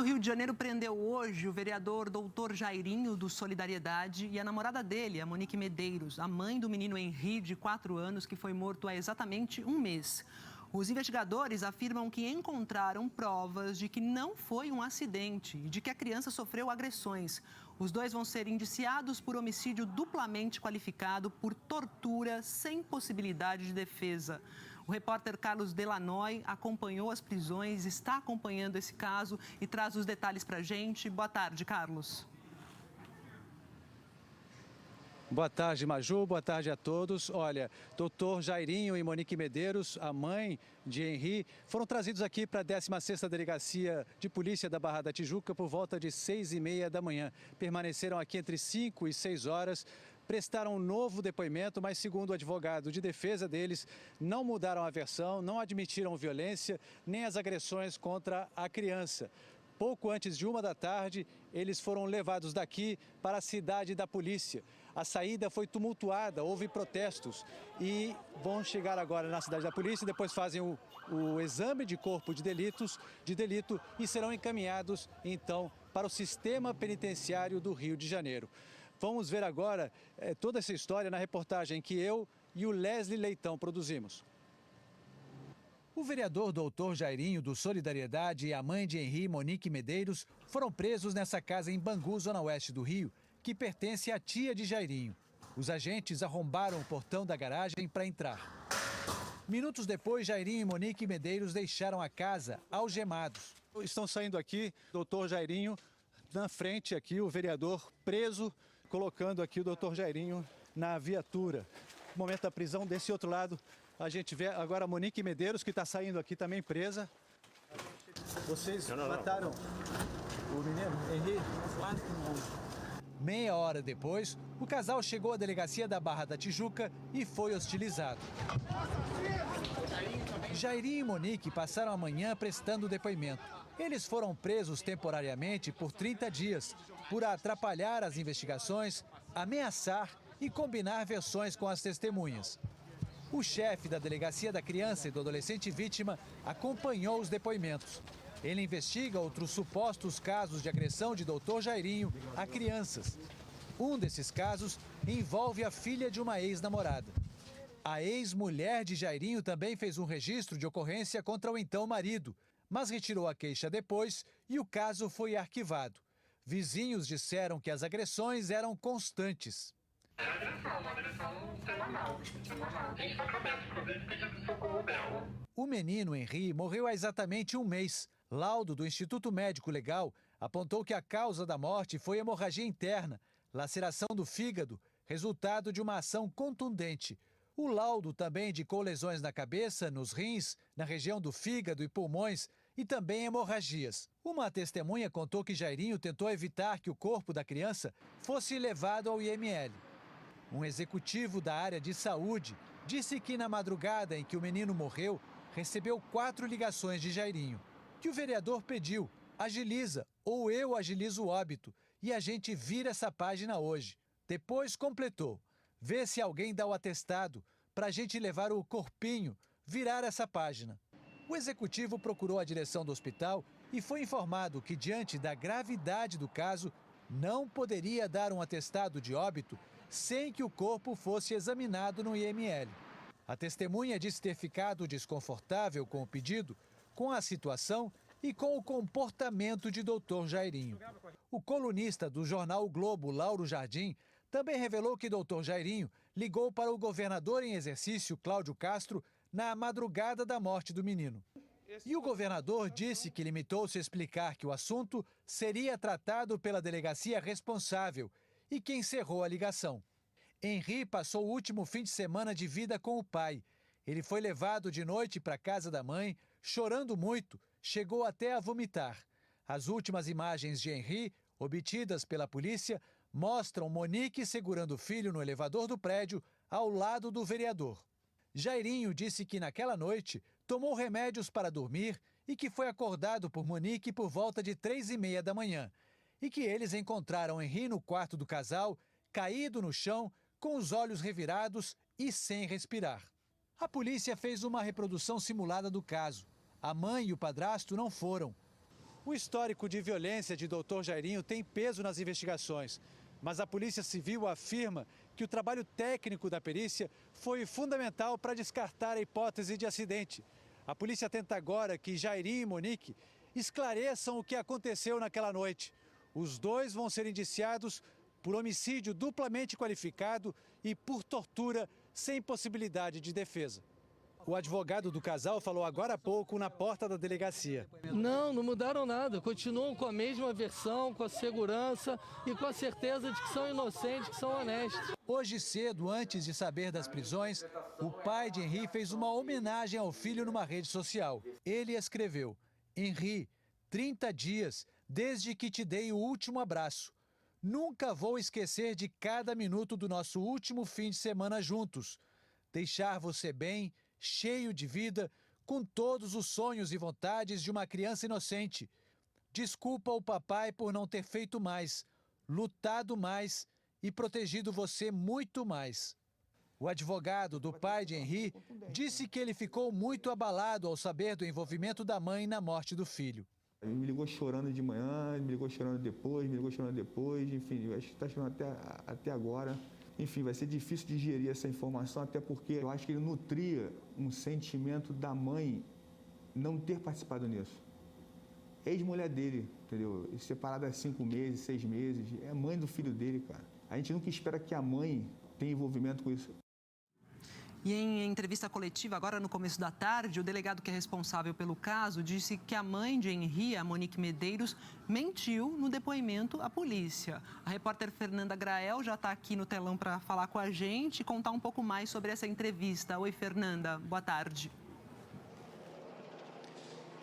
do Rio de Janeiro prendeu hoje o vereador Doutor Jairinho, do Solidariedade, e a namorada dele, a Monique Medeiros, a mãe do menino Henri, de 4 anos, que foi morto há exatamente um mês. Os investigadores afirmam que encontraram provas de que não foi um acidente e de que a criança sofreu agressões. Os dois vão ser indiciados por homicídio duplamente qualificado por tortura sem possibilidade de defesa. O repórter Carlos Delanoy acompanhou as prisões, está acompanhando esse caso e traz os detalhes para a gente. Boa tarde, Carlos. Boa tarde, Maju. Boa tarde a todos. Olha, doutor Jairinho e Monique Medeiros, a mãe de Henri, foram trazidos aqui para a 16ª Delegacia de Polícia da Barra da Tijuca por volta de 6h30 da manhã. Permaneceram aqui entre 5 e 6 horas, prestaram um novo depoimento, mas segundo o advogado de defesa deles, não mudaram a versão, não admitiram violência nem as agressões contra a criança. Pouco antes de 1 da tarde, eles foram levados daqui para a cidade da polícia. A saída foi tumultuada, houve protestos e vão chegar agora na cidade da polícia, depois fazem o exame de corpo de delito e serão encaminhados, então, para o sistema penitenciário do Rio de Janeiro. Vamos ver agora toda essa história na reportagem que eu e o Leslie Leitão produzimos. O vereador doutor Jairinho, do Solidariedade, e a mãe de Henri, Monique Medeiros, foram presos nessa casa em Bangu, zona oeste do Rio, que pertence à tia de Jairinho. Os agentes arrombaram o portão da garagem para entrar. Minutos depois, Jairinho e Monique Medeiros deixaram a casa algemados. Estão saindo aqui, doutor Jairinho, na frente aqui, o vereador preso, colocando aqui o doutor Jairinho na viatura. No momento da prisão, desse outro lado, a gente vê agora a Monique Medeiros, que está saindo aqui também presa. Vocês mataram o menino, Henri? Claro que não. Meia hora depois, o casal chegou à delegacia da Barra da Tijuca e foi hostilizado. Jairinho e Monique passaram a manhã prestando depoimento. Eles foram presos temporariamente por 30 dias, por atrapalhar as investigações, ameaçar e combinar versões com as testemunhas. O chefe da Delegacia da Criança e do Adolescente Vítima acompanhou os depoimentos. Ele investiga outros supostos casos de agressão de doutor Jairinho a crianças. Um desses casos envolve a filha de uma ex-namorada. A ex-mulher de Jairinho também fez um registro de ocorrência contra o então marido, mas retirou a queixa depois e o caso foi arquivado. Vizinhos disseram que as agressões eram constantes. O menino Henri morreu há exatamente um mês. Laudo do Instituto Médico Legal apontou que a causa da morte foi hemorragia interna, laceração do fígado, resultado de uma ação contundente. O laudo também indicou lesões na cabeça, nos rins, na região do fígado e pulmões e também hemorragias. Uma testemunha contou que Jairinho tentou evitar que o corpo da criança fosse levado ao IML. Um executivo da área de saúde disse que na madrugada em que o menino morreu, recebeu 4 ligações de Jairinho. Que o vereador pediu, agiliza ou eu agilizo o óbito e a gente vira essa página hoje. Depois completou, vê se alguém dá o atestado para a gente levar o corpinho, virar essa página. O executivo procurou a direção do hospital e foi informado que, diante da gravidade do caso, não poderia dar um atestado de óbito sem que o corpo fosse examinado no IML. A testemunha disse ter ficado desconfortável com o pedido, com a situação e com o comportamento de doutor Jairinho. O colunista do jornal O Globo, Lauro Jardim, também revelou que doutor Jairinho ligou para o governador em exercício, Cláudio Castro, na madrugada da morte do menino. E o governador disse que limitou-se a explicar que o assunto seria tratado pela delegacia responsável e que encerrou a ligação. Henri passou o último fim de semana de vida com o pai. Ele foi levado de noite para a casa da mãe, chorando muito, chegou até a vomitar. As últimas imagens de Henri, obtidas pela polícia, mostram Monique segurando o filho no elevador do prédio, ao lado do vereador. Jairinho disse que naquela noite tomou remédios para dormir e que foi acordado por Monique por volta de 3h30 da manhã. E que eles encontraram Henri no quarto do casal, caído no chão, com os olhos revirados e sem respirar. A polícia fez uma reprodução simulada do caso. A mãe e o padrasto não foram. O histórico de violência de Dr. Jairinho tem peso nas investigações, mas a Polícia Civil afirma que o trabalho técnico da perícia foi fundamental para descartar a hipótese de acidente. A polícia tenta agora que Jairinho e Monique esclareçam o que aconteceu naquela noite. Os dois vão ser indiciados por homicídio duplamente qualificado e por tortura sem possibilidade de defesa. O advogado do casal falou agora há pouco na porta da delegacia. Não mudaram nada. Continuam com a mesma versão, com a segurança e com a certeza de que são inocentes, que são honestos. Hoje cedo, antes de saber das prisões, o pai de Henri fez uma homenagem ao filho numa rede social. Ele escreveu: Henri, 30 dias desde que te dei o último abraço. Nunca vou esquecer de cada minuto do nosso último fim de semana juntos. Deixar você bem, cheio de vida, com todos os sonhos e vontades de uma criança inocente. Desculpa o papai por não ter feito mais, lutado mais e protegido você muito mais. O advogado do pai de Henri disse que ele ficou muito abalado ao saber do envolvimento da mãe na morte do filho. Ele me ligou chorando de manhã, me ligou chorando depois, enfim, eu acho que está chorando até agora. Enfim, vai ser difícil digerir essa informação, até porque eu acho que ele nutria um sentimento da mãe não ter participado nisso. Ex-mulher dele, entendeu? Separada há 5 meses, 6 meses, é mãe do filho dele, cara. A gente nunca espera que a mãe tenha envolvimento com isso. E em entrevista coletiva, agora no começo da tarde, o delegado que é responsável pelo caso disse que a mãe de Henri, a Monique Medeiros, mentiu no depoimento à polícia. A repórter Fernanda Grael já está aqui no telão para falar com a gente e contar um pouco mais sobre essa entrevista. Oi, Fernanda. Boa tarde.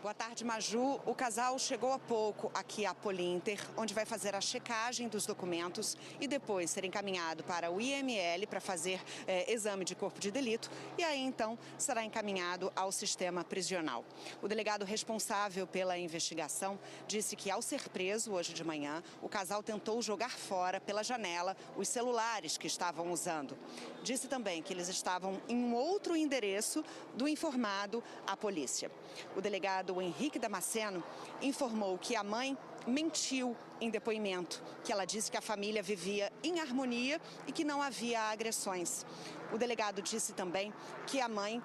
Boa tarde, Maju. O casal chegou há pouco aqui à Polinter, onde vai fazer a checagem dos documentos e depois ser encaminhado para o IML para fazer exame de corpo de delito e aí então será encaminhado ao sistema prisional. O delegado responsável pela investigação disse que ao ser preso hoje de manhã, o casal tentou jogar fora pela janela os celulares que estavam usando. Disse também que eles estavam em um outro endereço do informado à polícia. O delegado Henrique Damasceno informou que a mãe mentiu em depoimento, que ela disse que a família vivia em harmonia e que não havia agressões. O delegado disse também que a mãe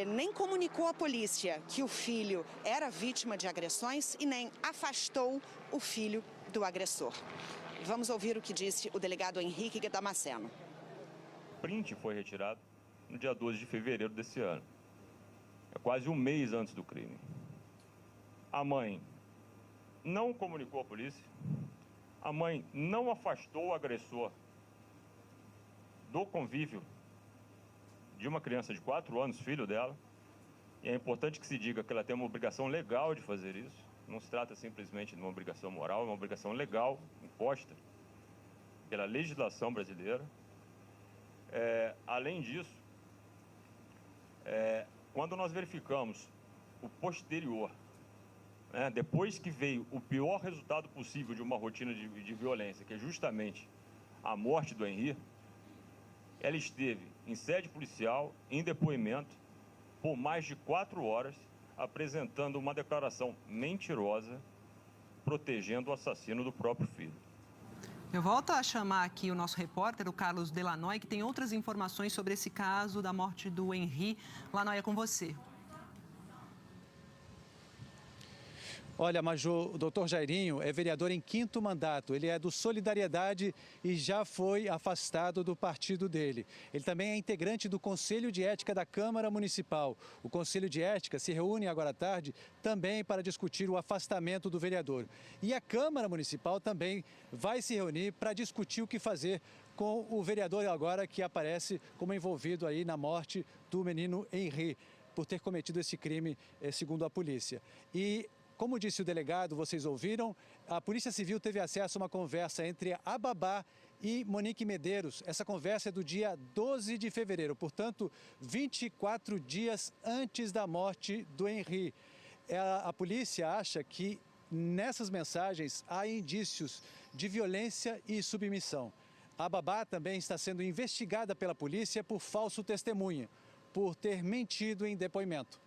nem comunicou à polícia que o filho era vítima de agressões e nem afastou o filho do agressor. Vamos ouvir o que disse o delegado Henrique Damasceno. O print foi retirado no dia 12 de fevereiro desse ano. É quase um mês antes do crime. A mãe não comunicou à polícia, a mãe não afastou o agressor do convívio de uma criança de 4 anos, filho dela. E é importante que se diga que ela tem uma obrigação legal de fazer isso. Não se trata simplesmente de uma obrigação moral, é uma obrigação legal imposta pela legislação brasileira. Além disso, quando nós verificamos o posterior, depois que veio o pior resultado possível de uma rotina de violência, que é justamente a morte do Henri, ela esteve em sede policial, em depoimento, por mais de 4 horas, apresentando uma declaração mentirosa, protegendo o assassino do próprio filho. Eu volto a chamar aqui o nosso repórter, o Carlos Delanoy, que tem outras informações sobre esse caso da morte do Henri. Lanoy, é com você. Olha, Maju, o doutor Jairinho é vereador em 5º mandato. Ele é do Solidariedade e já foi afastado do partido dele. Ele também é integrante do Conselho de Ética da Câmara Municipal. O Conselho de Ética se reúne agora à tarde também para discutir o afastamento do vereador. E a Câmara Municipal também vai se reunir para discutir o que fazer com o vereador agora que aparece como envolvido aí na morte do menino Henri, por ter cometido esse crime, segundo a polícia. E como disse o delegado, vocês ouviram, a Polícia Civil teve acesso a uma conversa entre a babá e Monique Medeiros. Essa conversa é do dia 12 de fevereiro, portanto, 24 dias antes da morte do Henri. A polícia acha que nessas mensagens há indícios de violência e submissão. A babá também está sendo investigada pela polícia por falso testemunha, por ter mentido em depoimento.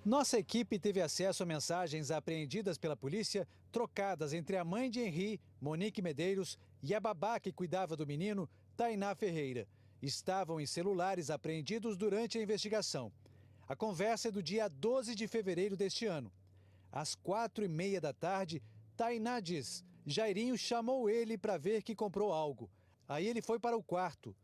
Nossa equipe teve acesso a mensagens apreendidas pela polícia, trocadas entre a mãe de Henri, Monique Medeiros, e a babá que cuidava do menino, Tainá Ferreira. Estavam em celulares apreendidos durante a investigação. A conversa é do dia 12 de fevereiro deste ano. Às 4h30 da tarde, Tainá diz: Jairinho chamou ele para ver que comprou algo. Aí ele foi para o quarto.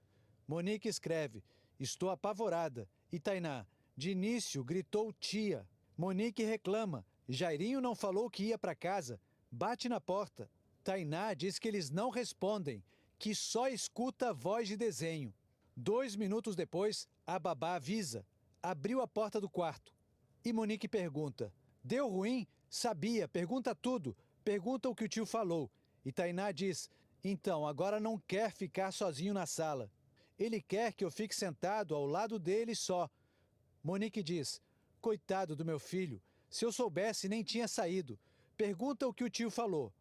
Monique escreve: estou apavorada. E Tainá: de início gritou tia. Monique reclama: Jairinho não falou que ia para casa. Bate na porta. Tainá diz que eles não respondem, que só escuta a voz de desenho. 2 minutos depois, a babá avisa. Abriu a porta do quarto. E Monique pergunta: deu ruim? Sabia, pergunta tudo. Pergunta o que o tio falou. E Tainá diz: então, agora não quer ficar sozinho na sala. Ele quer que eu fique sentado ao lado dele só. Monique diz: coitado do meu filho, se eu soubesse nem tinha saído. Pergunta o que o tio falou.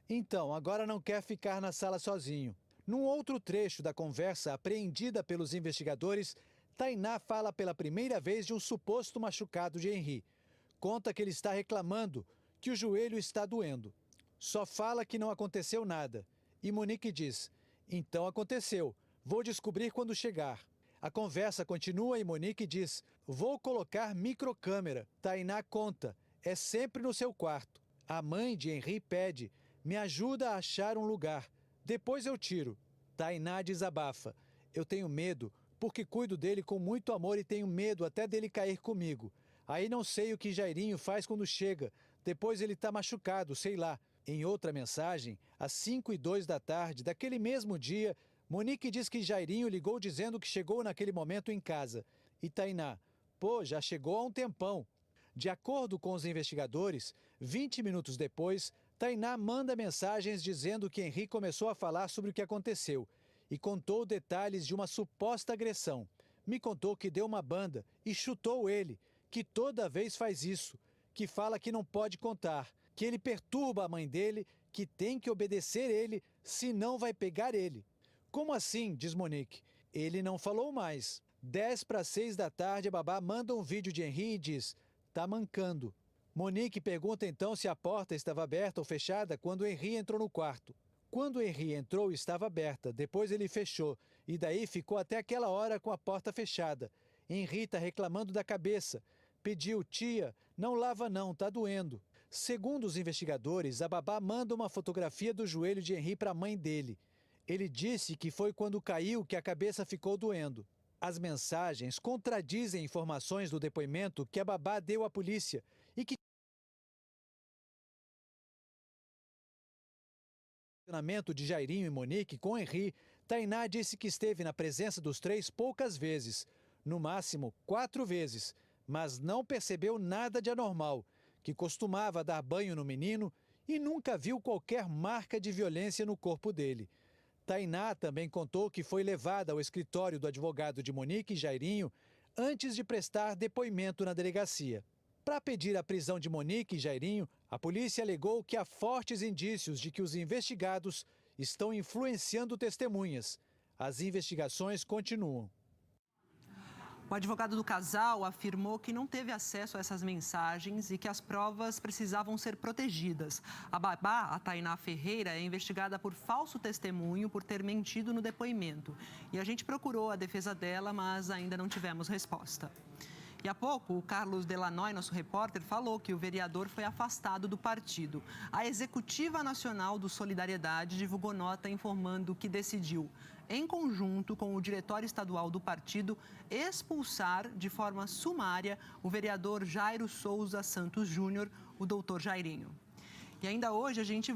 Então, agora não quer ficar na sala sozinho. Num outro trecho da conversa apreendida pelos investigadores, Tainá fala pela primeira vez de um suposto machucado de Henri. Conta que ele está reclamando, que o joelho está doendo. Só fala que não aconteceu nada. E Monique diz: então aconteceu, vou descobrir quando chegar. A conversa continua e Monique diz: vou colocar microcâmera. Tainá conta: é sempre no seu quarto. A mãe de Henri pede: me ajuda a achar um lugar. Depois eu tiro. Tainá desabafa: eu tenho medo, porque cuido dele com muito amor e tenho medo até dele cair comigo. Aí não sei o que Jairinho faz quando chega. Depois ele está machucado, sei lá. Em outra mensagem, às 5h02 da tarde daquele mesmo dia, Monique diz que Jairinho ligou dizendo que chegou naquele momento em casa. E Tainá: pô, já chegou há um tempão. De acordo com os investigadores, 20 minutos depois, Tainá manda mensagens dizendo que Henri começou a falar sobre o que aconteceu e contou detalhes de uma suposta agressão. Me contou que deu uma banda e chutou ele, que toda vez faz isso, que fala que não pode contar, que ele perturba a mãe dele, que tem que obedecer ele, senão vai pegar ele. Como assim? Diz Monique. Ele não falou mais. 5:50 da tarde, a babá manda um vídeo de Henri e diz: tá mancando. Monique pergunta então se a porta estava aberta ou fechada quando Henri entrou no quarto. Quando Henri entrou, estava aberta, depois ele fechou, e daí ficou até aquela hora com a porta fechada. Henri está reclamando da cabeça. Pediu: tia, não lava não, tá doendo. Segundo os investigadores, a babá manda uma fotografia do joelho de Henri para a mãe dele. Ele disse que foi quando caiu que a cabeça ficou doendo. As mensagens contradizem informações do depoimento que a babá deu à polícia e que o relacionamento de Jairinho e Monique com Henri, Tainá disse que esteve na presença dos três poucas vezes, no máximo 4 vezes, mas não percebeu nada de anormal, que costumava dar banho no menino e nunca viu qualquer marca de violência no corpo dele. Tainá também contou que foi levada ao escritório do advogado de Monique e Jairinho antes de prestar depoimento na delegacia. Para pedir a prisão de Monique e Jairinho, a polícia alegou que há fortes indícios de que os investigados estão influenciando testemunhas. As investigações continuam. O advogado do casal afirmou que não teve acesso a essas mensagens e que as provas precisavam ser protegidas. A babá, a Tainá Ferreira, é investigada por falso testemunho por ter mentido no depoimento. E a gente procurou a defesa dela, mas ainda não tivemos resposta. E há pouco, o Carlos Delanoy, nosso repórter, falou que o vereador foi afastado do partido. A Executiva Nacional do Solidariedade divulgou nota informando que decidiu, em conjunto com o Diretório Estadual do partido, expulsar de forma sumária o vereador Jairo Souza Santos Júnior, o doutor Jairinho. E ainda hoje a gente